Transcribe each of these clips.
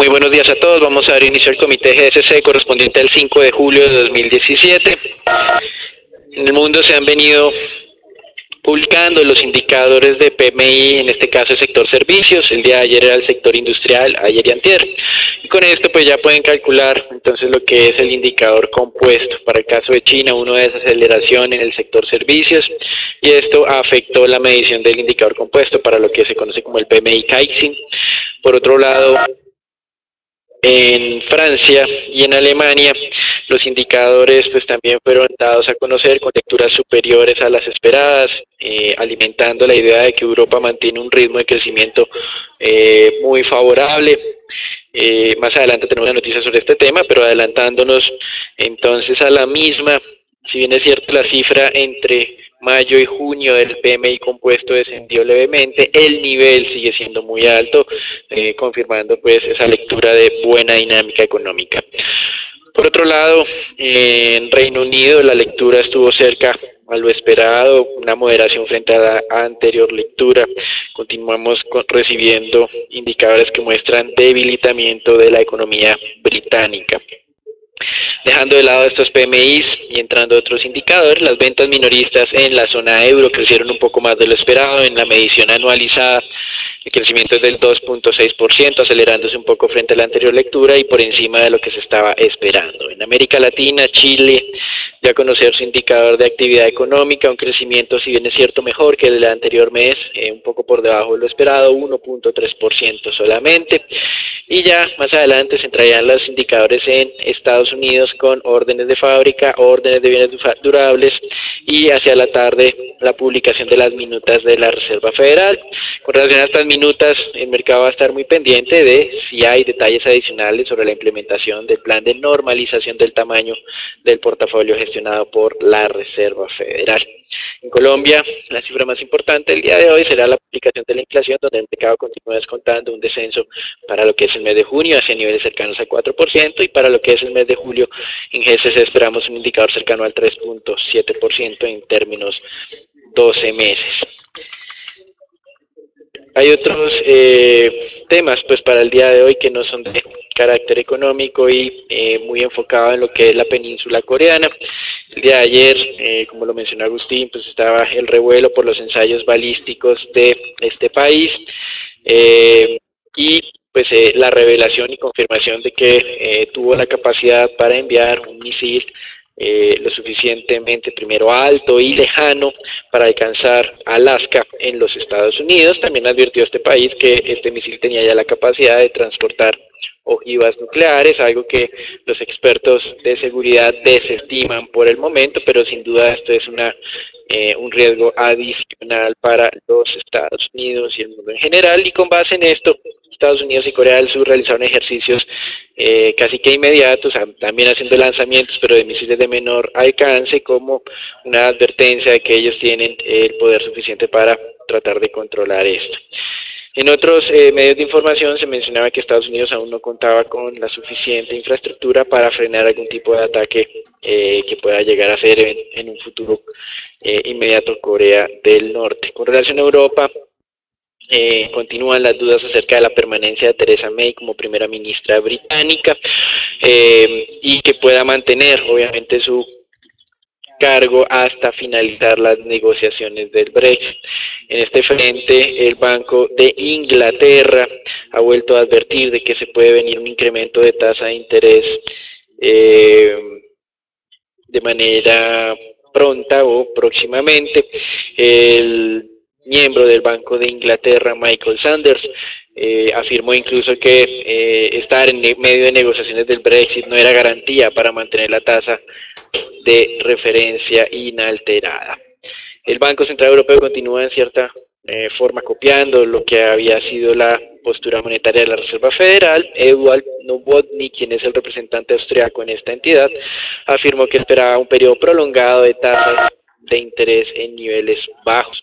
Muy buenos días a todos. Vamos a dar inicio al comité GSC correspondiente al 5 de julio de 2017. En el mundo se han venido publicando los indicadores de PMI, en este caso el sector servicios. El día de ayer era el sector industrial, ayer y antier. Y con esto pues ya pueden calcular entonces lo que es el indicador compuesto. Para el caso de China, uno de desaceleración en el sector servicios, y esto afectó la medición del indicador compuesto para lo que se conoce como el PMI Caixin. Por otro lado, en Francia y en Alemania los indicadores pues también fueron dados a conocer con lecturas superiores a las esperadas, alimentando la idea de que Europa mantiene un ritmo de crecimiento muy favorable. Más adelante tenemos una noticia sobre este tema, pero adelantándonos entonces a la misma, si bien es cierto la cifra entre mayo y junio del PMI compuesto descendió levemente, el nivel sigue siendo muy alto, confirmando pues esa lectura de buena dinámica económica. Por otro lado, en Reino Unido la lectura estuvo cerca a lo esperado, una moderación frente a la anterior lectura. Continuamos recibiendo indicadores que muestran debilitamiento de la economía británica. Dejando de lado estos PMIs y entrando a otros indicadores, las ventas minoristas en la zona euro crecieron un poco más de lo esperado. En la medición anualizada el crecimiento es del 2.6%, acelerándose un poco frente a la anterior lectura y por encima de lo que se estaba esperando. En América Latina, Chile ya a conocer su indicador de actividad económica, un crecimiento, si bien es cierto, mejor que el del anterior mes, un poco por debajo de lo esperado, 1.3% solamente. Y ya más adelante se entrarían los indicadores en Estados Unidos con órdenes de fábrica, órdenes de bienes durables y hacia la tarde la publicación de las minutas de la Reserva Federal. Con relación a estas minutas, el mercado va a estar muy pendiente de si hay detalles adicionales sobre la implementación del plan de normalización del tamaño del portafolio gestionado por la Reserva Federal. En Colombia, la cifra más importante el día de hoy será la publicación de la inflación, donde el mercado continúa descontando un descenso para lo que es el mes de junio hacia niveles cercanos al 4%, y para lo que es el mes de julio en GSC esperamos un indicador cercano al 3.7% en términos 12 meses. Hay otros temas pues para el día de hoy que no son de carácter económico y muy enfocado en lo que es la península coreana. El día de ayer, como lo mencionó Agustín, pues estaba el revuelo por los ensayos balísticos de este país y pues la revelación y confirmación de que tuvo la capacidad para enviar un misil lo suficientemente primero alto y lejano para alcanzar Alaska en los Estados Unidos. También advirtió este país que este misil tenía ya la capacidad de transportar ojivas nucleares, algo que los expertos de seguridad desestiman por el momento, pero sin duda esto es un riesgo adicional para los Estados Unidos y el mundo en general. Y con base en esto, Estados Unidos y Corea del Sur realizaron ejercicios casi que inmediatos, también haciendo lanzamientos, pero de misiles de menor alcance, como una advertencia de que ellos tienen el poder suficiente para tratar de controlar esto. En otros medios de información se mencionaba que Estados Unidos aún no contaba con la suficiente infraestructura para frenar algún tipo de ataque que pueda llegar a ser en un futuro inmediato Corea del Norte. Con relación a Europa, continúan las dudas acerca de la permanencia de Theresa May como primera ministra británica y que pueda mantener obviamente su cargo hasta finalizar las negociaciones del Brexit. En este frente, el Banco de Inglaterra ha vuelto a advertir de que se puede venir un incremento de tasa de interés de manera pronta o próximamente. El miembro del Banco de Inglaterra, Michael Sanders, afirmó incluso que estar en medio de negociaciones del Brexit no era garantía para mantener la tasa de referencia inalterada. El Banco Central Europeo continúa en cierta forma copiando lo que había sido la postura monetaria de la Reserva Federal. Eduard Novotny, quien es el representante austriaco en esta entidad, afirmó que esperaba un periodo prolongado de tasas de interés en niveles bajos.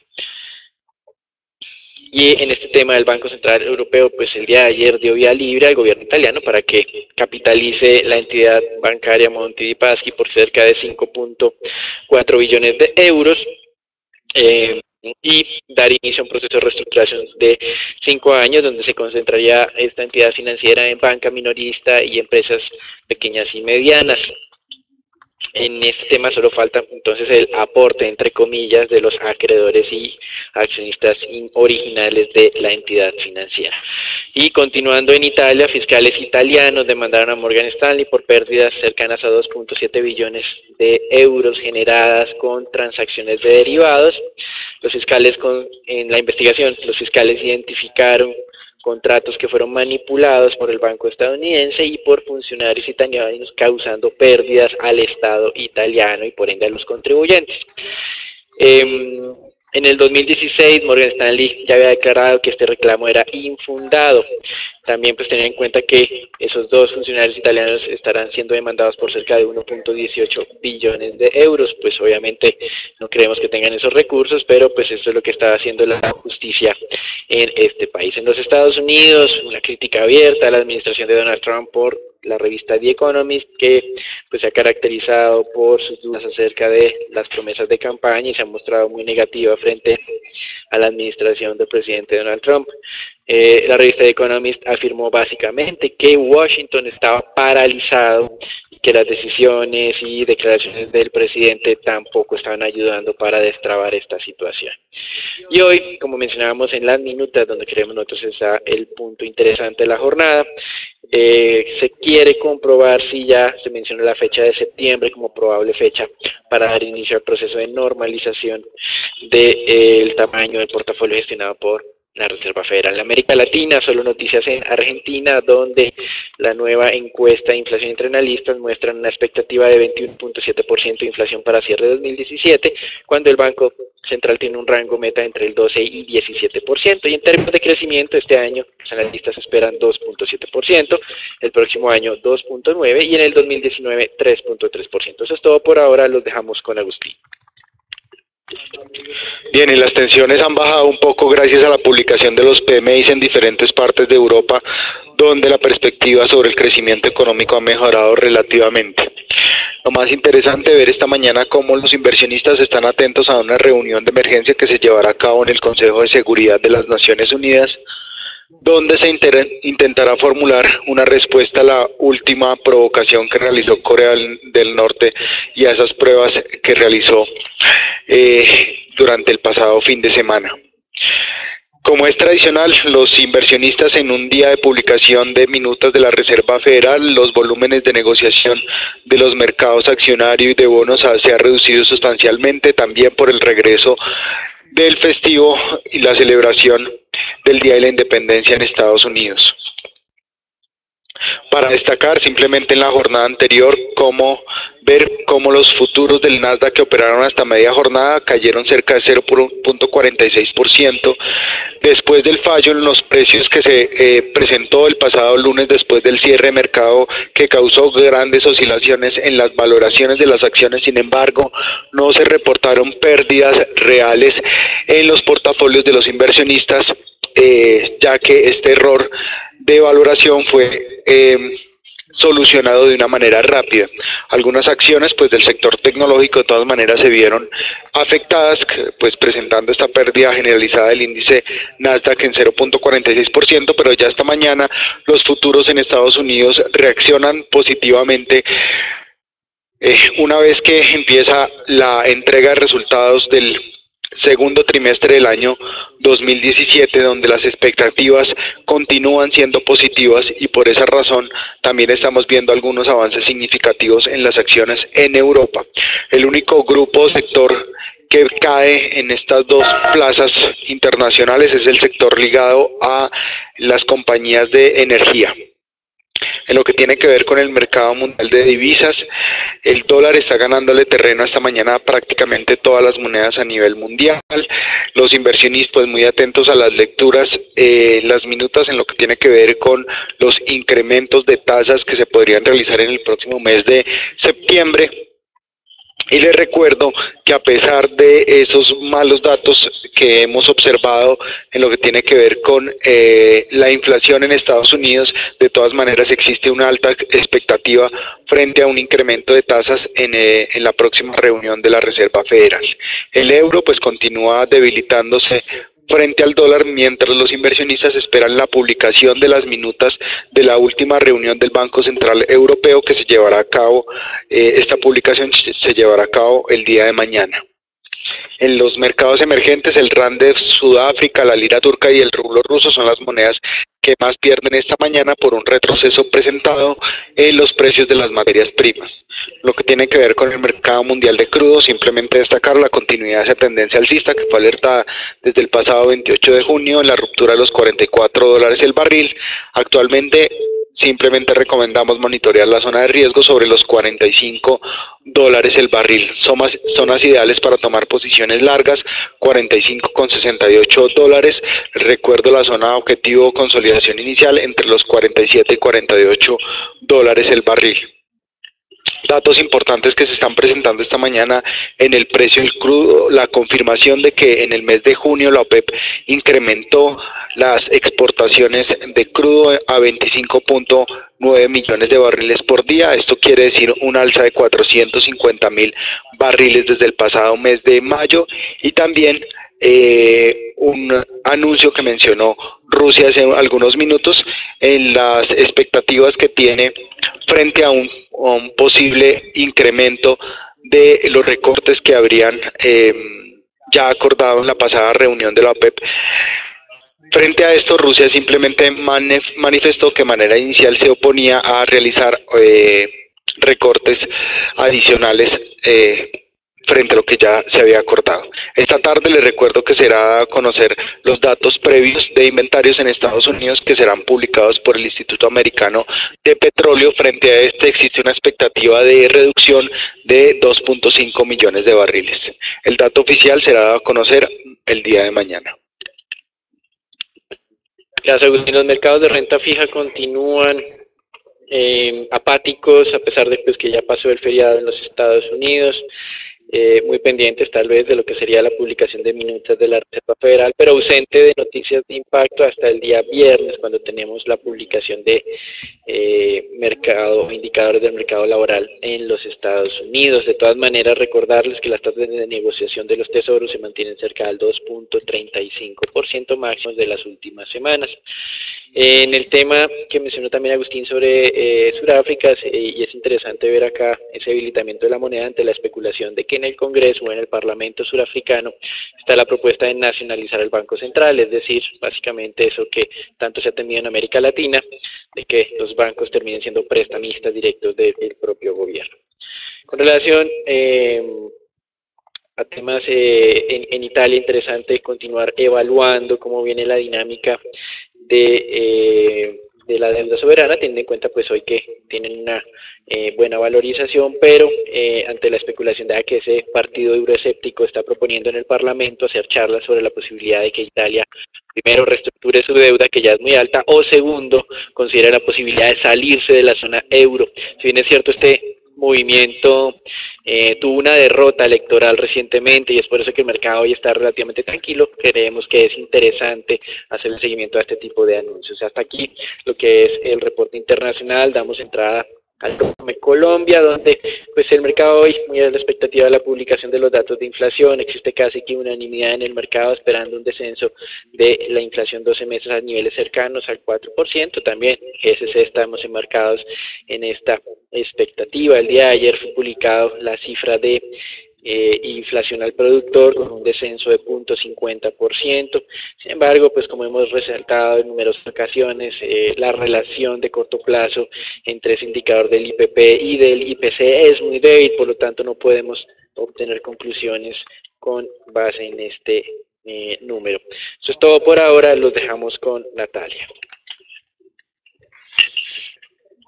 Y en este tema del Banco Central Europeo, pues el día de ayer dio vía libre al gobierno italiano para que capitalice la entidad bancaria Monte dei Paschi por cerca de 5.4 billones de euros. y dar inicio a un proceso de reestructuración de 5 años donde se concentraría esta entidad financiera en banca minorista y empresas pequeñas y medianas. En este tema solo falta entonces el aporte, entre comillas, de los acreedores y accionistas originales de la entidad financiera. Y continuando en Italia, fiscales italianos demandaron a Morgan Stanley por pérdidas cercanas a 2.7 billones de euros generadas con transacciones de derivados. Los fiscales en la investigación, los fiscales identificaron contratos que fueron manipulados por el banco estadounidense y por funcionarios italianos, causando pérdidas al Estado italiano y por ende a los contribuyentes. En el 2016 Morgan Stanley ya había declarado que este reclamo era infundado. También pues tener en cuenta que esos dos funcionarios italianos estarán siendo demandados por cerca de 1.18 billones de euros. Pues obviamente no creemos que tengan esos recursos, pero pues esto es lo que está haciendo la justicia en este país. En los Estados Unidos, una crítica abierta a la administración de Donald Trump por la revista The Economist, que pues se ha caracterizado por sus dudas acerca de las promesas de campaña y se ha mostrado muy negativa frente a la administración del presidente Donald Trump. La revista The Economist afirmó básicamente que Washington estaba paralizado y que las decisiones y declaraciones del presidente tampoco estaban ayudando para destrabar esta situación. Y hoy, como mencionábamos en las minutas, donde creemos nosotros está el punto interesante de la jornada, se quiere comprobar si ya se menciona la fecha de septiembre como probable fecha para dar inicio al proceso de normalización del tamaño del portafolio gestionado por la Reserva Federal. En América Latina, solo noticias en Argentina, donde la nueva encuesta de inflación entre analistas muestra una expectativa de 21.7% de inflación para cierre de 2017, cuando el Banco Central tiene un rango meta entre el 12 y 17%, y en términos de crecimiento este año los analistas esperan 2.7%, el próximo año 2.9% y en el 2019 3.3%. Eso es todo por ahora, los dejamos con Agustín. Bien, y las tensiones han bajado un poco gracias a la publicación de los PMIs en diferentes partes de Europa, donde la perspectiva sobre el crecimiento económico ha mejorado relativamente. Lo más interesante ver esta mañana cómo los inversionistas están atentos a una reunión de emergencia que se llevará a cabo en el Consejo de Seguridad de las Naciones Unidas, donde se intentará formular una respuesta a la última provocación que realizó Corea del Norte y a esas pruebas que realizó durante el pasado fin de semana. Como es tradicional, los inversionistas en un día de publicación de minutas de la Reserva Federal, los volúmenes de negociación de los mercados accionarios y de bonos se ha reducido sustancialmente, también por el regreso del festivo y la celebración del Día de la Independencia en Estados Unidos. Para destacar simplemente en la jornada anterior ver cómo los futuros del Nasdaq que operaron hasta media jornada cayeron cerca de 0.46% después del fallo en los precios que se presentó el pasado lunes después del cierre de mercado, que causó grandes oscilaciones en las valoraciones de las acciones. Sin embargo, no se reportaron pérdidas reales en los portafolios de los inversionistas, ya que este error de valoración fue solucionado de una manera rápida. Algunas acciones pues del sector tecnológico de todas maneras se vieron afectadas, pues presentando esta pérdida generalizada del índice Nasdaq en 0.46%, pero ya esta mañana los futuros en Estados Unidos reaccionan positivamente una vez que empieza la entrega de resultados del segundo trimestre del año 2017, donde las expectativas continúan siendo positivas, y por esa razón también estamos viendo algunos avances significativos en las acciones en Europa. El único grupo o sector que cae en estas dos plazas internacionales es el sector ligado a las compañías de energía. En lo que tiene que ver con el mercado mundial de divisas, el dólar está ganándole terreno esta mañana a prácticamente todas las monedas a nivel mundial. Los inversionistas pues muy atentos a las lecturas, las minutas en lo que tiene que ver con los incrementos de tasas que se podrían realizar en el próximo mes de septiembre. Y les recuerdo que a pesar de esos malos datos que hemos observado en lo que tiene que ver con la inflación en Estados Unidos, de todas maneras existe una alta expectativa frente a un incremento de tasas en la próxima reunión de la Reserva Federal. El euro pues continúa debilitándose frente al dólar, mientras los inversionistas esperan la publicación de las minutas de la última reunión del Banco Central Europeo, que se llevará a cabo, esta publicación se llevará a cabo el día de mañana. En los mercados emergentes, el rand de Sudáfrica, la lira turca y el rublo ruso son las monedas que más pierden esta mañana por un retroceso presentado en los precios de las materias primas. Lo que tiene que ver con el mercado mundial de crudo, simplemente destacar la continuidad de esa tendencia alcista que fue alertada desde el pasado 28 de junio en la ruptura de los $44 el barril. Actualmente simplemente recomendamos monitorear la zona de riesgo sobre los $45 el barril. Zonas ideales para tomar posiciones largas, $45,68. Recuerdo la zona objetivo consolidación inicial entre los $47 y $48 el barril. Datos importantes que se están presentando esta mañana en el precio del crudo: la confirmación de que en el mes de junio la OPEP incrementó las exportaciones de crudo a 25.9 millones de barriles por día. Esto quiere decir un alza de 450.000 barriles desde el pasado mes de mayo, y también un anuncio que mencionó Rusia hace algunos minutos en las expectativas que tiene frente a un posible incremento de los recortes que habrían ya acordado en la pasada reunión de la OPEP. Frente a esto, Rusia simplemente manifestó que de manera inicial se oponía a realizar recortes adicionales frente a lo que ya se había acordado. Esta tarde les recuerdo que será a conocer los datos previos de inventarios en Estados Unidos, que serán publicados por el Instituto Americano de Petróleo. Frente a este existe una expectativa de reducción de 2.5 millones de barriles. El dato oficial será a conocer el día de mañana. Gracias, Agustín. Los mercados de renta fija continúan apáticos, a pesar de que ya pasó el feriado en los Estados Unidos. Muy pendientes tal vez de lo que sería la publicación de minutas de la Reserva Federal, pero ausente de noticias de impacto hasta el día viernes, cuando tenemos la publicación de indicadores del mercado laboral en los Estados Unidos. De todas maneras, recordarles que las tasas de negociación de los tesoros se mantienen cerca del 2.35% máximos de las últimas semanas. En el tema que mencionó también Agustín sobre Sudáfrica, y es interesante ver acá ese debilitamiento de la moneda ante la especulación de que en el Congreso o en el Parlamento surafricano está la propuesta de nacionalizar el Banco Central, es decir, básicamente eso que tanto se ha temido en América Latina, de que los bancos terminen siendo prestamistas directos del propio gobierno. Con relación a temas en Italia, interesante continuar evaluando cómo viene la dinámica de la deuda soberana, teniendo en cuenta pues hoy que tienen una buena valorización, pero ante la especulación de que ese partido euroescéptico está proponiendo en el Parlamento hacer charlas sobre la posibilidad de que Italia primero reestructure su deuda, que ya es muy alta, o segundo, considere la posibilidad de salirse de la zona euro. Si bien es cierto, este movimiento tuvo una derrota electoral recientemente y es por eso que el mercado hoy está relativamente tranquilo, creemos que es interesante hacer el seguimiento a este tipo de anuncios. Hasta aquí lo que es el reporte internacional. Damos entrada al Colombia, donde pues el mercado hoy, muy a la expectativa de la publicación de los datos de inflación, existe casi que unanimidad en el mercado esperando un descenso de la inflación 12 meses a niveles cercanos al 4%, también GSC estamos enmarcados en esta expectativa. El día de ayer fue publicado la cifra de inflación al productor con un descenso de 0.50%. Sin embargo, pues como hemos resaltado en numerosas ocasiones, la relación de corto plazo entre ese indicador del IPP y del IPC es muy débil, por lo tanto no podemos obtener conclusiones con base en este número. Eso es todo por ahora, los dejamos con Natalia.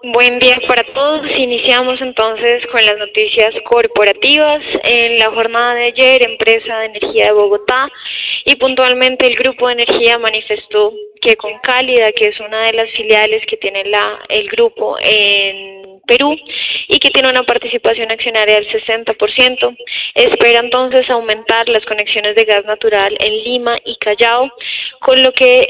Buen día para todos. Iniciamos entonces con las noticias corporativas. En la jornada de ayer, Empresa de Energía de Bogotá y puntualmente el Grupo de Energía manifestó que con Cálida, que es una de las filiales que tiene el grupo en Perú y que tiene una participación accionaria del 60%. Espera entonces aumentar las conexiones de gas natural en Lima y Callao, con lo que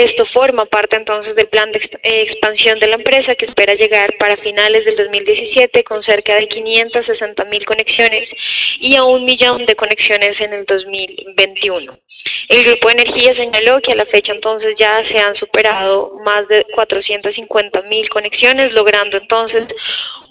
esto forma parte entonces del plan de expansión de la empresa, que espera llegar para finales del 2017 con cerca de 560.000 conexiones y a 1 millón de conexiones en el 2021. El Grupo de Energía señaló que a la fecha entonces ya se han superado más de 450.000 conexiones, logrando entonces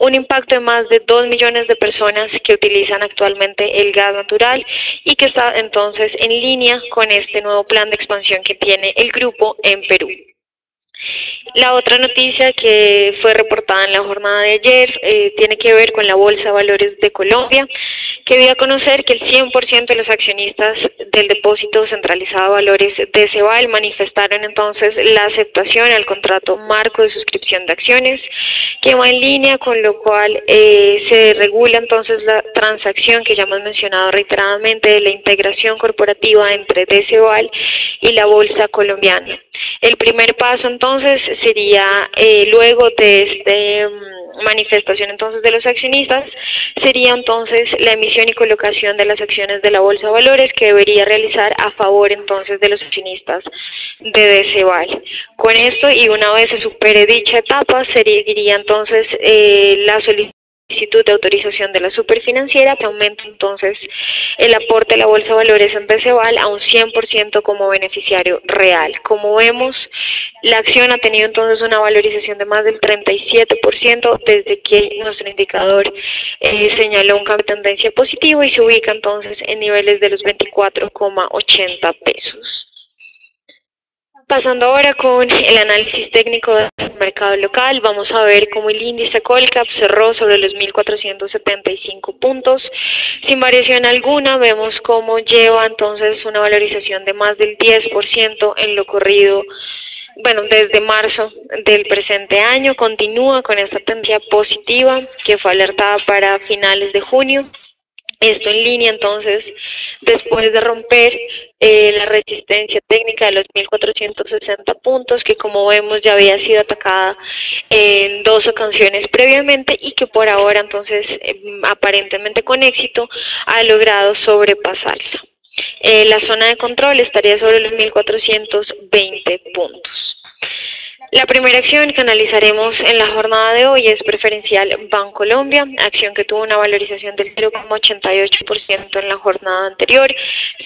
un impacto de más de 2 millones de personas que utilizan actualmente el gas natural y que está entonces en línea con este nuevo plan de expansión que tiene el grupo en Perú. La otra noticia que fue reportada en la jornada de ayer tiene que ver con la Bolsa de Valores de Colombia, que dio a conocer que el 100% de los accionistas del Depósito Centralizado de Valores de Ceval manifestaron entonces la aceptación al contrato marco de suscripción de acciones, que va en línea con lo cual se regula entonces la transacción que ya hemos mencionado reiteradamente de la integración corporativa entre Ceval y la Bolsa colombiana. El primer paso entonces sería, luego de esta manifestación entonces de los accionistas, sería entonces la emisión y colocación de las acciones de la Bolsa de Valores, que debería realizar a favor entonces de los accionistas de Ceval. Con esto, y una vez se supere dicha etapa, seguiría entonces la solicitud de autorización de la superfinanciera, que aumenta entonces el aporte de la Bolsa de Valores en Ceval a un 100% como beneficiario real. Como vemos, la acción ha tenido entonces una valorización de más del 37% desde que nuestro indicador señaló un cambio de tendencia positivo y se ubica entonces en niveles de los 24,80 pesos. Pasando ahora con el análisis técnico del mercado local, vamos a ver cómo el índice Colcap cerró sobre los 1.475 puntos. Sin variación alguna, vemos cómo lleva entonces una valorización de más del 10% en lo corrido, desde marzo del presente año. Continúa con esta tendencia positiva que fue alertada para finales de junio. Esto en línea entonces, después de romper la resistencia técnica de los 1.460 puntos, que como vemos ya había sido atacada en 2 ocasiones previamente y que por ahora entonces aparentemente con éxito ha logrado sobrepasarla. La zona de control estaría sobre los 1.420 puntos. La primera acción que analizaremos en la jornada de hoy es preferencial Bancolombia, acción que tuvo una valorización del 0,88% en la jornada anterior,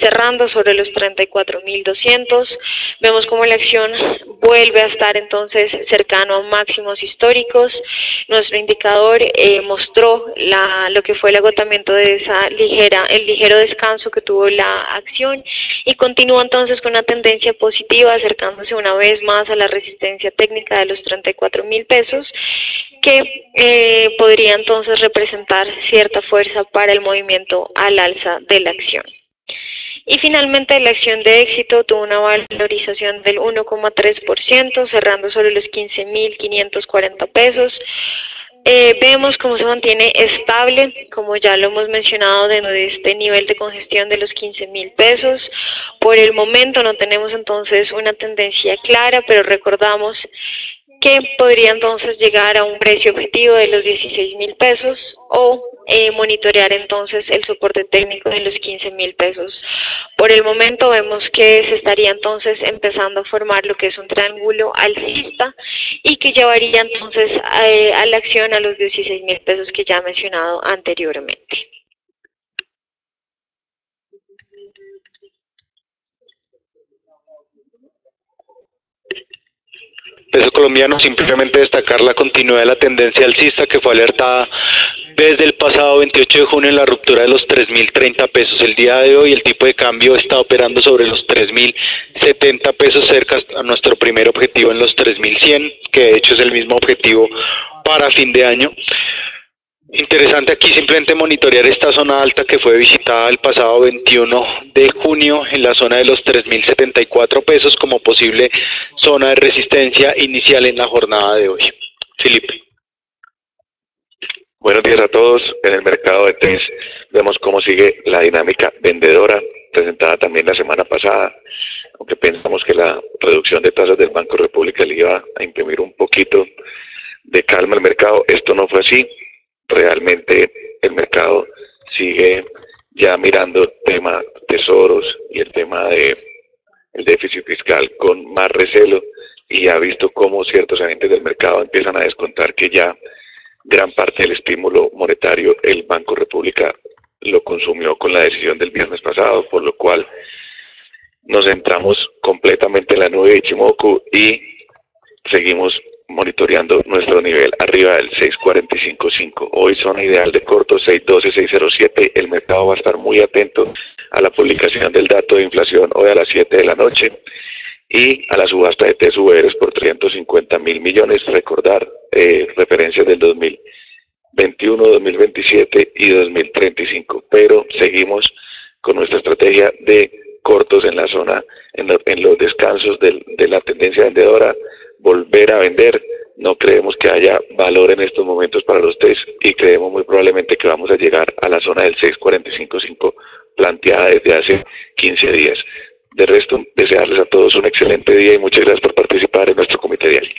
cerrando sobre los 34.200. Vemos como la acción vuelve a estar entonces cercano a máximos históricos. Nuestro indicador mostró lo que fue el agotamiento de el ligero descanso que tuvo la acción y continúa entonces con una tendencia positiva, acercándose una vez más a la resistencia técnica de los 34.000 pesos, que podría entonces representar cierta fuerza para el movimiento al alza de la acción. Y finalmente la acción de éxito tuvo una valorización del 1,3%, cerrando sobre los 15.540 pesos. Vemos cómo se mantiene estable, como ya lo hemos mencionado, de este nivel de congestión de los 15.000 pesos. Por el momento no tenemos entonces una tendencia clara, pero recordamos que podría entonces llegar a un precio objetivo de los 16.000 pesos o monitorear entonces el soporte técnico de los 15.000 pesos. Por el momento vemos que se estaría entonces empezando a formar lo que es un triángulo alcista y que llevaría entonces a la acción a los 16.000 pesos que ya he mencionado anteriormente. Peso colombiano, simplemente destacar la continuidad de la tendencia alcista que fue alertada desde el pasado 28 de junio en la ruptura de los 3.030 pesos. El día de hoy el tipo de cambio está operando sobre los 3.070 pesos, cerca a nuestro primer objetivo en los 3.100, que de hecho es el mismo objetivo para fin de año. Interesante aquí simplemente monitorear esta zona alta que fue visitada el pasado 21 de junio en la zona de los 3.074 pesos como posible zona de resistencia inicial en la jornada de hoy. Felipe. Buenos días a todos. En el mercado de TES vemos cómo sigue la dinámica vendedora presentada también la semana pasada, aunque pensamos que la reducción de tasas del Banco República le iba a imprimir un poquito de cash calma el mercado. Esto no fue así. Realmente el mercado sigue ya mirando el tema tesoros y el tema de el déficit fiscal con más recelo, y ha visto cómo ciertos agentes del mercado empiezan a descontar que ya gran parte del estímulo monetario el Banco República lo consumió con la decisión del viernes pasado, por lo cual nos centramos completamente en la nube de Ichimoku y seguimos monitoreando nuestro nivel arriba del 6.45.5. Hoy zona ideal de corto 6.12, 6.07. El mercado va a estar muy atento a la publicación del dato de inflación hoy a las 7 de la noche y a la subasta de TSURs por 350.000 millones. Recordar referencias del 2021, 2027 y 2035. Pero seguimos con nuestra estrategia de cortos en la zona, en los descansos de la tendencia vendedora, volver a vender. No creemos que haya valor en estos momentos para los test y creemos muy probablemente que vamos a llegar a la zona del 6.45.5 planteada desde hace 15 días. De resto, desearles a todos un excelente día y muchas gracias por participar en nuestro comité diario.